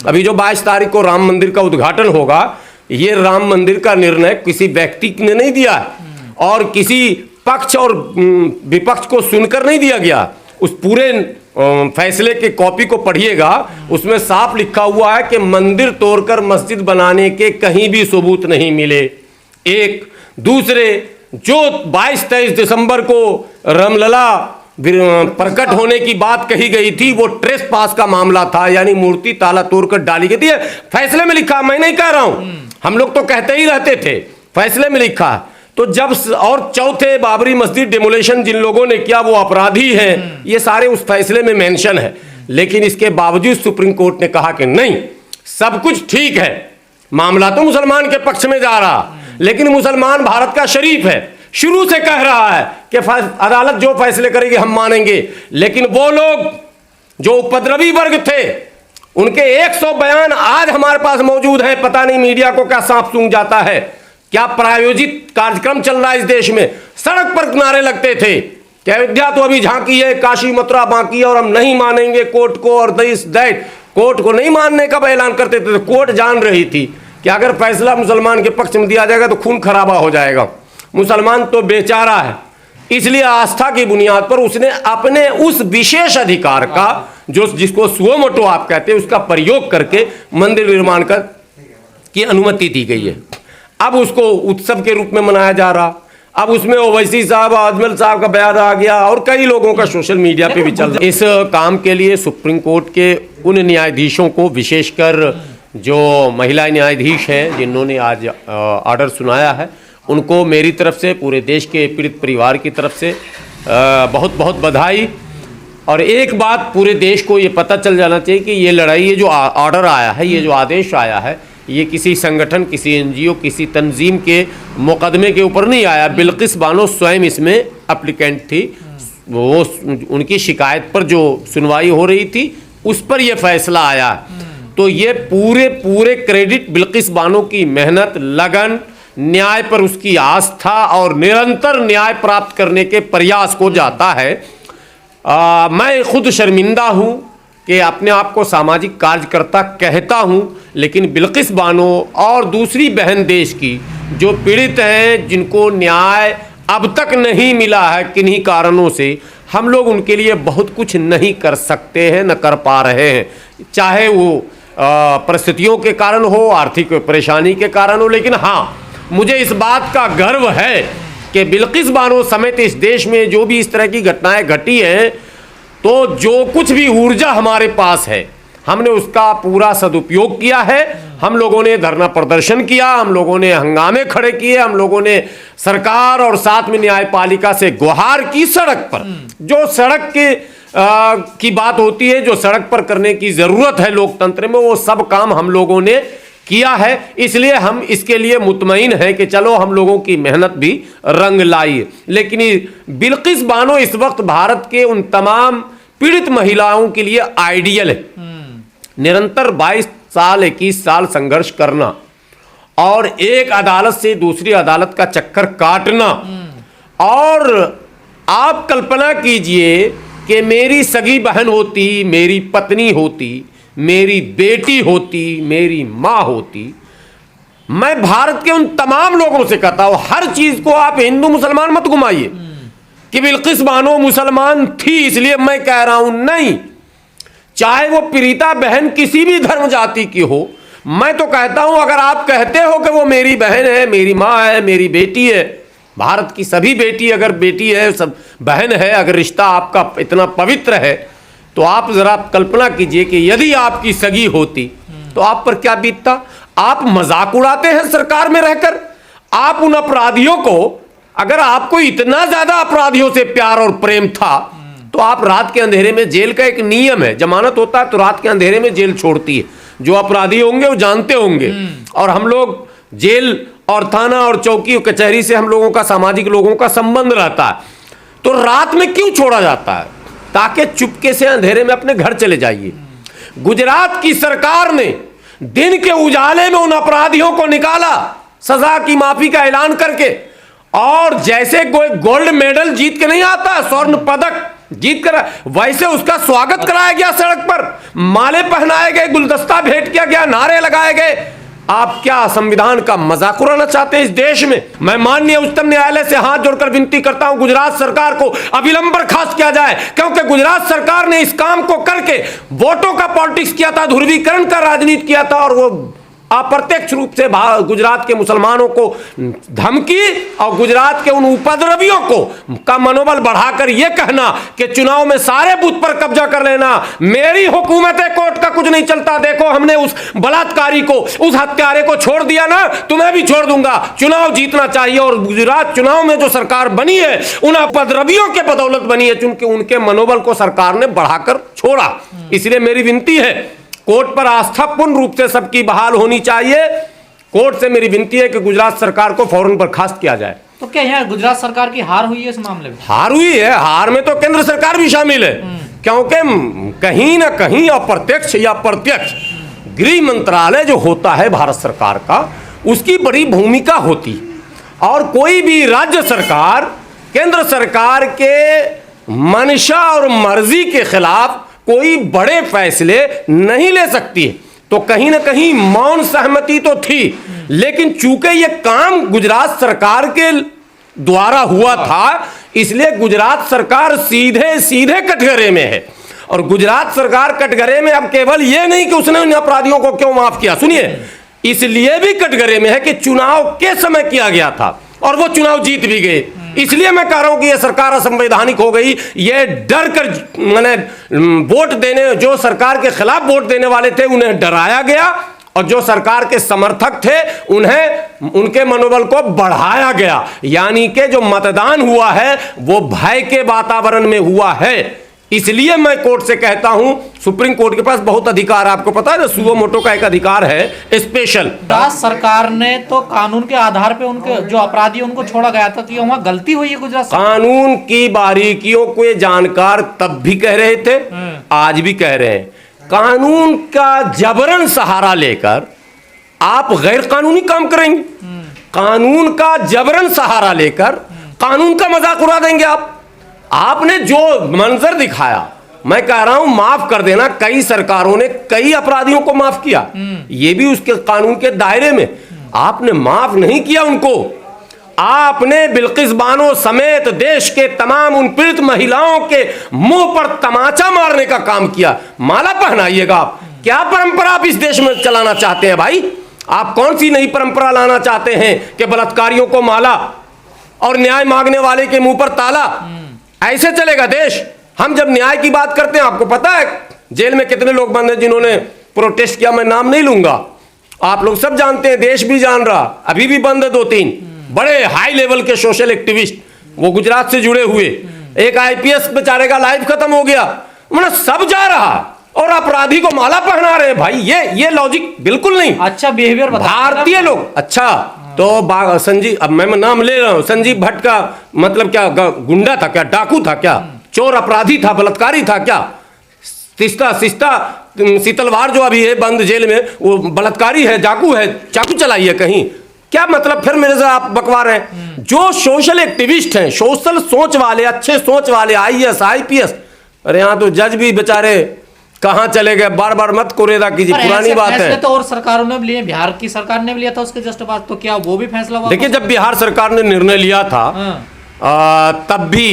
अभी जो 22 तारीख को राम मंदिर का उद्घाटन होगा, ये राम मंदिर का निर्णय किसी व्यक्ति ने नहीं दिया है और किसी पक्ष और विपक्ष को सुनकर नहीं दिया गया। उस पूरे फैसले के कॉपी को पढ़िएगा, उसमें साफ लिखा हुआ है कि मंदिर तोड़कर मस्जिद बनाने के कहीं भी सबूत नहीं मिले। एक दूसरे, जो 22-23 दिसंबर को रामलला प्रकट होने की बात कही गई थी, वो ट्रेस पास का मामला था, यानी मूर्ति ताला तोड़कर डाली गई थी। फैसले में लिखा, मैं नहीं कह रहा हूं, हम लोग तो कहते ही रहते थे, फैसले में लिखा। तो जब, और चौथे, बाबरी मस्जिद डेमोलेशन जिन लोगों ने किया वो अपराधी हैं, ये सारे उस फैसले में मेंशन है। लेकिन इसके बावजूद सुप्रीम कोर्ट ने कहा कि नहीं, सब कुछ ठीक है, मामला तो मुसलमान के पक्ष में जा रहा, लेकिन मुसलमान भारत का शरीफ है, शुरू से कह रहा है कि अदालत जो फैसले करेगी हम मानेंगे। लेकिन वो लोग जो उपद्रवी वर्ग थे, उनके 100 बयान आज हमारे पास मौजूद हैं। पता नहीं मीडिया को क्या सांप सूंघ जाता है, क्या प्रायोजित कार्यक्रम चल रहा है इस देश में। सड़क पर नारे लगते थे कि अयोध्या तो अभी झांकी है, काशी मथुरा बाकी है और हम नहीं मानेंगे कोर्ट को, और दिस दैट। कोर्ट को नहीं मानने का ऐलान करते थे। तो कोर्ट जान रही थी कि अगर फैसला मुसलमान के पक्ष में दिया जाएगा तो खून खराबा हो जाएगा। मुसलमान तो बेचारा है, इसलिए आस्था की बुनियाद पर उसने अपने उस विशेष अधिकार का, जो जिसको सुओ मोटो आप कहते हैं, उसका प्रयोग करके मंदिर निर्माण की अनुमति दी गई है। अब उसको उत्सव के रूप में मनाया जा रहा। अब उसमें ओवैसी साहब, अजमल साहब का बयान आ गया और कई लोगों का सोशल मीडिया पे भी चल रहा है। इस काम के लिए सुप्रीम कोर्ट के उन न्यायाधीशों को, विशेषकर जो महिला न्यायाधीश हैं जिन्होंने आज ऑर्डर सुनाया है, उनको मेरी तरफ से, पूरे देश के पीड़ित परिवार की तरफ से बहुत बहुत बधाई। और एक बात पूरे देश को ये पता चल जाना चाहिए कि ये लड़ाई, ये जो ऑर्डर आया है, ये जो आदेश आया है, ये किसी संगठन, किसी एनजीओ, किसी तंजीम के मुकदमे के ऊपर नहीं आया। बिल्किस बानो स्वयं इसमें एप्लीकेंट थी। वो उनकी शिकायत पर जो सुनवाई हो रही थी, उस पर यह फैसला आया। तो ये पूरे क्रेडिट बिल्किस बानो की मेहनत, लगन, न्याय पर उसकी आस्था और निरंतर न्याय प्राप्त करने के प्रयास को जाता है। मैं खुद शर्मिंदा हूं कि अपने आप को सामाजिक कार्यकर्ता कहता हूं, लेकिन बिल्किस बानो और दूसरी बहन देश की जो पीड़ित हैं, जिनको न्याय अब तक नहीं मिला है किन्हीं कारणों से, हम लोग उनके लिए बहुत कुछ नहीं कर सकते हैं, न कर पा रहे हैं। चाहे वो परिस्थितियों के कारण हो, आर्थिक परेशानी के कारण हो, लेकिन हाँ, मुझे इस बात का गर्व है कि बिल्किस बानो समेत इस देश में जो भी इस तरह की घटनाएं घटी हैं, तो जो कुछ भी ऊर्जा हमारे पास है, हमने उसका पूरा सदुपयोग किया है। हम लोगों ने धरना प्रदर्शन किया, हम लोगों ने हंगामे खड़े किए, हम लोगों ने सरकार और साथ में न्यायपालिका से गुहार की। सड़क पर जो सड़क की बात होती है, जो सड़क पर करने की जरूरत है लोकतंत्र में, वो सब काम हम लोगों ने किया है। इसलिए हम इसके लिए मुतमईन हैं कि चलो हम लोगों की मेहनत भी रंग लाई। लेकिन बिल्किस बानो इस वक्त भारत के उन तमाम पीड़ित महिलाओं के लिए आइडियल है। निरंतर 22 साल 21 साल संघर्ष करना और एक अदालत से दूसरी अदालत का चक्कर काटना, और आप कल्पना कीजिए कि मेरी सगी बहन होती, मेरी पत्नी होती, मेरी बेटी होती, मेरी मां होती, मैं भारत के उन तमाम लोगों से कहता हूं, हर चीज को आप हिंदू मुसलमान मत घुमाइए कि बिल्किस बानो मुसलमान थी इसलिए मैं कह रहा हूं। नहीं, चाहे वो पीड़िता बहन किसी भी धर्म जाति की हो, मैं तो कहता हूं अगर आप कहते हो कि वो मेरी बहन है, मेरी मां है, मेरी बेटी है, भारत की सभी बेटी अगर बेटी है, सब बहन है, अगर रिश्ता आपका इतना पवित्र है, तो आप जरा कल्पना कीजिए कि यदि आपकी सगी होती तो आप पर क्या बीतता। आप मजाक उड़ाते हैं सरकार में रहकर। आप उन अपराधियों को, अगर आपको इतना ज्यादा अपराधियों से प्यार और प्रेम था, तो आप रात के अंधेरे में, जेल का एक नियम है, जमानत होता है तो रात के अंधेरे में जेल छोड़ती है। जो अपराधी होंगे वो जानते होंगे, और हम लोग जेल और थाना और चौकी और कचहरी से हम लोगों का, सामाजिक लोगों का संबंध रहता है। तो रात में क्यों छोड़ा जाता है? ताकि चुपके से अंधेरे में अपने घर चले जाइए। गुजरात की सरकार ने दिन के उजाले में उन अपराधियों को निकाला, सजा की माफी का ऐलान करके, और जैसे कोई गोल्ड मेडल जीत के नहीं आता, स्वर्ण पदक जीत कर वैसे उसका स्वागत कराया गया, सड़क पर माले पहनाए गए, गुलदस्ता भेंट किया गया, नारे लगाए गए। आप क्या संविधान का मजाक उड़ाना चाहते हैं इस देश में? मैं माननीय उच्चतम न्यायालय से हाथ जोड़कर विनती करता हूं गुजरात सरकार को अविलंब बर्खास्त किया जाए, क्योंकि गुजरात सरकार ने इस काम को करके वोटों का पॉलिटिक्स किया था, ध्रुवीकरण का राजनीति किया था, और वो अप्रत्यक्ष रूप से गुजरात के मुसलमानों को धमकी और गुजरात के उन उपद्रवियों को का मनोबल बढ़ाकर यह कहना कि चुनाव में सारे बूथ पर कब्जा कर लेना, मेरी हुकूमत है, कोर्ट का कुछ नहीं चलता, देखो हमने उस बलात्कारी को, उस हत्यारे को छोड़ दिया ना, तुम्हें भी छोड़ दूंगा। चुनाव जीतना चाहिए, और गुजरात चुनाव में जो सरकार बनी है उन उपद्रवियों के बदौलत बनी है, क्योंकि उनके मनोबल को सरकार ने बढ़ाकर छोड़ा। इसलिए मेरी विनती है, कोर्ट पर आस्था पूर्ण रूप से सबकी बहाल होनी चाहिए। कोर्ट से मेरी विनती है कि गुजरात सरकार को फौरन बर्खास्त किया जाए। तो क्या यहाँ गुजरात सरकार की हार हुई है इस मामले में? हार हुई है, हार में तो केंद्र सरकार भी शामिल है, क्योंकि कहीं ना कहीं अप्रत्यक्ष या प्रत्यक्ष गृह मंत्रालय जो होता है भारत सरकार का, उसकी बड़ी भूमिका होती, और कोई भी राज्य सरकार केंद्र सरकार के मंशा और मर्जी के खिलाफ कोई बड़े फैसले नहीं ले सकती है। तो कहीं ना कहीं मौन सहमति तो थी, लेकिन चूंकि ये काम गुजरात सरकार के द्वारा हुआ था, इसलिए गुजरात सरकार सीधे सीधे कटघरे में है। और गुजरात सरकार कटघरे में अब केवल ये नहीं कि उसने उन अपराधियों को क्यों माफ किया, सुनिए, इसलिए भी कटघरे में है कि चुनाव के समय किया गया था और वो चुनाव जीत भी गए। इसलिए मैं कह रहा हूं कि यह सरकार असंवैधानिक हो गई। ये डर कर मैंने वोट देने, जो सरकार के खिलाफ वोट देने वाले थे उन्हें डराया गया, और जो सरकार के समर्थक थे उन्हें उनके मनोबल को बढ़ाया गया। यानी कि जो मतदान हुआ है वो भय के वातावरण में हुआ है। इसलिए मैं कोर्ट से कहता हूं, सुप्रीम कोर्ट के पास बहुत अधिकार है, आपको पता है ना, सुओ मोटो का एक अधिकार है स्पेशल। गुजरात सरकार ने तो कानून के आधार पे उनके जो अपराधी उनको छोड़ा गया था, तो वहां गलती हुई है गुजरात सरकार? कानून की बारीकियों को ये जानकार तब भी कह रहे थे, आज भी कह रहे हैं, कानून का जबरन सहारा लेकर आप गैर कानूनी काम करेंगे, कानून का जबरन सहारा लेकर कानून का मजाक उड़ा देंगे आप। आपने जो मंजर दिखाया, मैं कह रहा हूं माफ कर देना, कई सरकारों ने कई अपराधियों को माफ किया, ये भी उसके कानून के दायरे में। आपने माफ नहीं किया उनको, आपने बिल्किस बानो समेत देश के तमाम उन पीड़ित महिलाओं के मुंह पर तमाचा मारने का काम किया। माला पहनाइएगा आप, क्या परंपरा आप इस देश में चलाना चाहते हैं भाई? आप कौन सी नई परंपरा लाना चाहते हैं कि बलात्कारियों को माला और न्याय मांगने वाले के मुंह पर ताला? ऐसे चलेगा देश? हम जब न्याय की बात करते हैं, आपको पता है जेल में कितने लोग बंद हैं जिन्होंने प्रोटेस्ट किया, मैं नाम नहीं लूंगा, आप लोग सब जानते हैं, देश भी जान रहा, अभी भी बंद है 2-3 बड़े हाई लेवल के सोशल एक्टिविस्ट, वो गुजरात से जुड़े हुए। एक आईपीएस बेचारे का लाइफ खत्म हो गया, मतलब सब जा रहा और अपराधी को माला पहना रहे हैं। भाई ये लॉजिक बिल्कुल नहीं। अच्छा बिहेवियर भारतीय लोग, अच्छा तो संजीव, अब मैं नाम ले रहा हूं, संजीव भट्ट का मतलब क्या गुंडा था क्या, डाकू था क्या, चोर अपराधी था, बलात्कारी था क्या? शीतलवार जो अभी है बंद जेल में, वो बलात्कारी है, डाकू है, चाकू चलाई है कहीं, क्या मतलब? फिर मेरे से आप बकवा रहे हैं। जो सोशल एक्टिविस्ट हैं, सोशल सोच वाले, अच्छे सोच वाले, आईएएस आईपीएस, अरे यहाँ तो जज भी बेचारे कहां चले गए, बार बार मत कुरेदा कीजिए, पुरानी बात है। तो और सरकारों ने भी लिए, बिहार की सरकार ने भी लिया था उसके जस्ट बाद, तो क्या वो भी फैसला हुआ? देखिए, जब बिहार सरकार ने निर्णय लिया था तब भी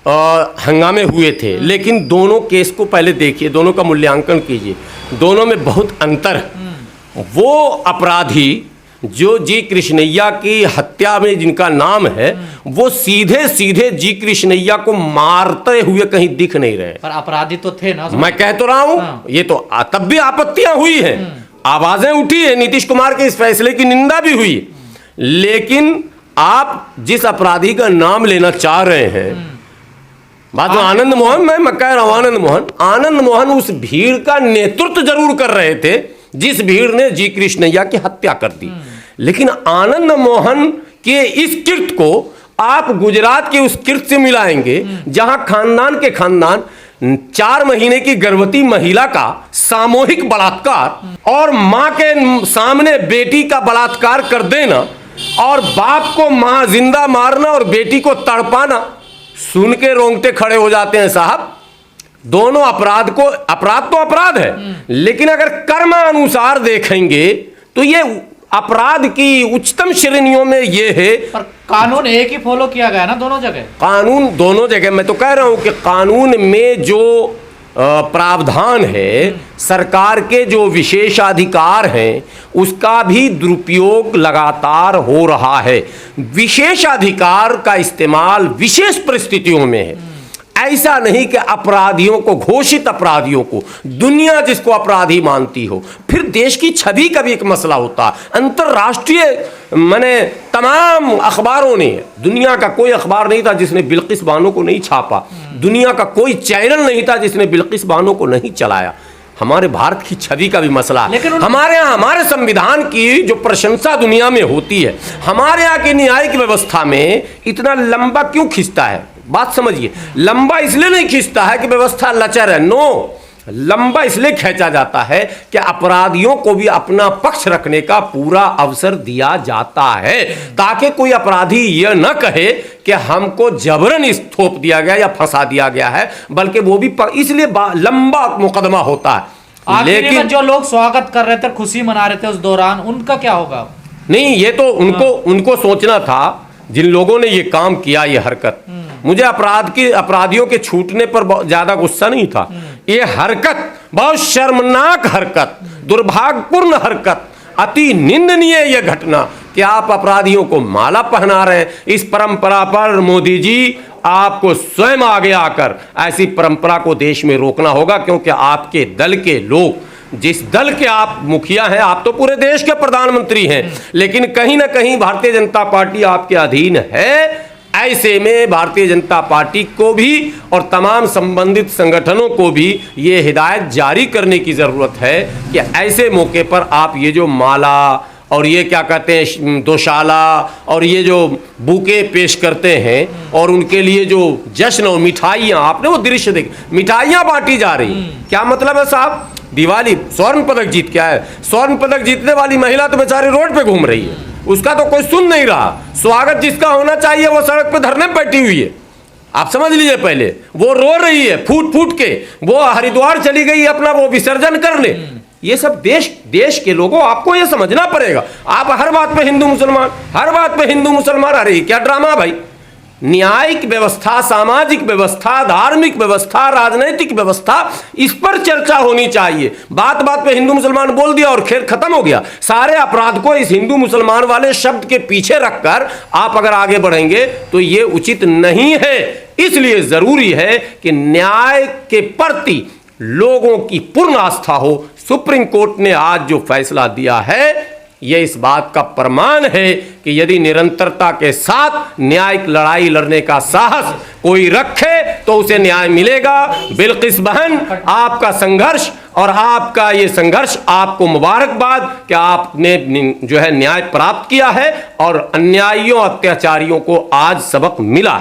हंगामे हुए थे, लेकिन दोनों केस को पहले देखिए, दोनों का मूल्यांकन कीजिए, दोनों में बहुत अंतर है। वो अपराधी जो जी कृष्णैया की हत्या में जिनका नाम है, वो सीधे सीधे जी कृष्णैया को मारते हुए कहीं दिख नहीं रहे, पर अपराधी तो थे ना। मैं कह तो रहा हूं, ये तो तब भी आपत्तियां हुई हैं, आवाजें उठी है, नीतीश कुमार के इस फैसले की निंदा भी हुई, लेकिन आप जिस अपराधी का नाम लेना चाह रहे हैं, बात में आनंद मोहन, मैं कह रहा हूं आनंद मोहन उस भीड़ का नेतृत्व जरूर कर रहे थे जिस भीड़ ने जी कृष्णैया की हत्या कर दी, लेकिन आनंद मोहन के इस कृत्य को आप गुजरात के उस कृत्य से मिलाएंगे जहां खानदान के खानदान 4 महीने की गर्भवती महिला का सामूहिक बलात्कार और मां के सामने बेटी का बलात्कार कर देना और बाप को मां जिंदा मारना और बेटी को तड़पाना, सुन के रोंगटे खड़े हो जाते हैं साहब। दोनों अपराध तो अपराध है, लेकिन अगर कर्मानुसार देखेंगे तो ये अपराध की उच्चतम श्रेणियों में ये है। पर कानून एक ही फॉलो किया गया ना दोनों जगह। कानून दोनों जगह, मैं तो कह रहा हूं कि कानून में जो प्रावधान है, सरकार के जो विशेषाधिकार हैं, उसका भी दुरुपयोग लगातार हो रहा है। विशेषाधिकार का इस्तेमाल विशेष परिस्थितियों में है, ऐसा नहीं कि अपराधियों को, घोषित अपराधियों को दुनिया जिसको अपराधी मानती हो। फिर देश की छवि का भी एक मसला होता। अंतर्राष्ट्रीय माने तमाम अखबारों ने, दुनिया का कोई अखबार नहीं था जिसने बिल्किस बानो को नहीं छापा, दुनिया का कोई चैनल नहीं था जिसने बिल्किस बानो को नहीं चलाया। हमारे भारत की छवि का भी मसला है। हमारे यहाँ हमारे संविधान की जो प्रशंसा दुनिया में होती है, हमारे यहाँ की न्यायिक व्यवस्था में इतना लंबा क्यों खिंचता है? बात समझिए, लंबा इसलिए नहीं खींचता है कि व्यवस्था लचर है, नो, लंबा इसलिए खींचा जाता है कि अपराधियों को भी अपना पक्ष रखने का पूरा अवसर दिया जाता है, ताकि कोई अपराधी यह न कहे कि हमको जबरन इस थोप दिया गया या फंसा दिया गया है, बल्कि वो भी इसलिए लंबा मुकदमा होता है। लेकिन जो लोग स्वागत कर रहे थे, खुशी मना रहे थे उस दौरान, उनका क्या होगा? नहीं, ये तो उनको सोचना था, जिन लोगों ने ये काम किया, ये हरकत। मुझे अपराधियों के छूटने पर ज्यादा गुस्सा नहीं था। ये हरकत बहुत शर्मनाक हरकत, दुर्भाग्यपूर्ण हरकत, अति निंदनीय यह घटना कि आप अपराधियों को माला पहना रहे हैं। इस परंपरा पर मोदी जी आपको स्वयं आगे आकर ऐसी परंपरा को देश में रोकना होगा, क्योंकि आपके दल के लोग, जिस दल के आप मुखिया हैं, आप तो पूरे देश के प्रधानमंत्री हैं, लेकिन कहीं ना कहीं भारतीय जनता पार्टी आपके अधीन है। ऐसे में भारतीय जनता पार्टी को भी और तमाम संबंधित संगठनों को भी ये हिदायत जारी करने की जरूरत है कि ऐसे मौके पर आप ये जो माला और ये क्या कहते हैं दोशाला और ये जो बुके पेश करते हैं और उनके लिए जो जश्न और मिठाइयाँ, आपने वो दृश्य देखे, मिठाइयाँ बांटी जा रही, क्या मतलब है साहब? दिवाली, स्वर्ण पदक जीत क्या है? स्वर्ण पदक जीतने वाली महिला तो बेचारी रोड पे घूम रही है, उसका तो कोई सुन नहीं रहा। स्वागत जिसका होना चाहिए वो सड़क पे धरने बैठी हुई है। आप समझ लीजिए, पहले वो रो रही है फूट फूट के, वो हरिद्वार चली गई अपना वो विसर्जन करने। ये सब देश के लोगों, आपको ये समझना पड़ेगा। आप हर बात पे हिंदू मुसलमान, हर बात पे हिंदू मुसलमान, अरे क्या ड्रामा भाई? न्यायिक व्यवस्था, सामाजिक व्यवस्था, धार्मिक व्यवस्था, राजनीतिक व्यवस्था, इस पर चर्चा होनी चाहिए। बात बात पे हिंदू मुसलमान बोल दिया और खेल खत्म हो गया। सारे अपराध को इस हिंदू मुसलमान वाले शब्द के पीछे रखकर आप अगर आगे बढ़ेंगे तो ये उचित नहीं है। इसलिए जरूरी है कि न्याय के प्रति लोगों की पूर्ण आस्था हो। सुप्रीम कोर्ट ने आज जो फैसला दिया है, यह इस बात का प्रमाण है कि यदि निरंतरता के साथ न्यायिक लड़ाई लड़ने का साहस कोई रखे तो उसे न्याय मिलेगा। बिल्किस बहन, आपका संघर्ष और आपका ये संघर्ष, आपको मुबारकबाद कि आपने जो है न्याय प्राप्त किया है और अन्यायियों, अत्याचारियों को आज सबक मिला।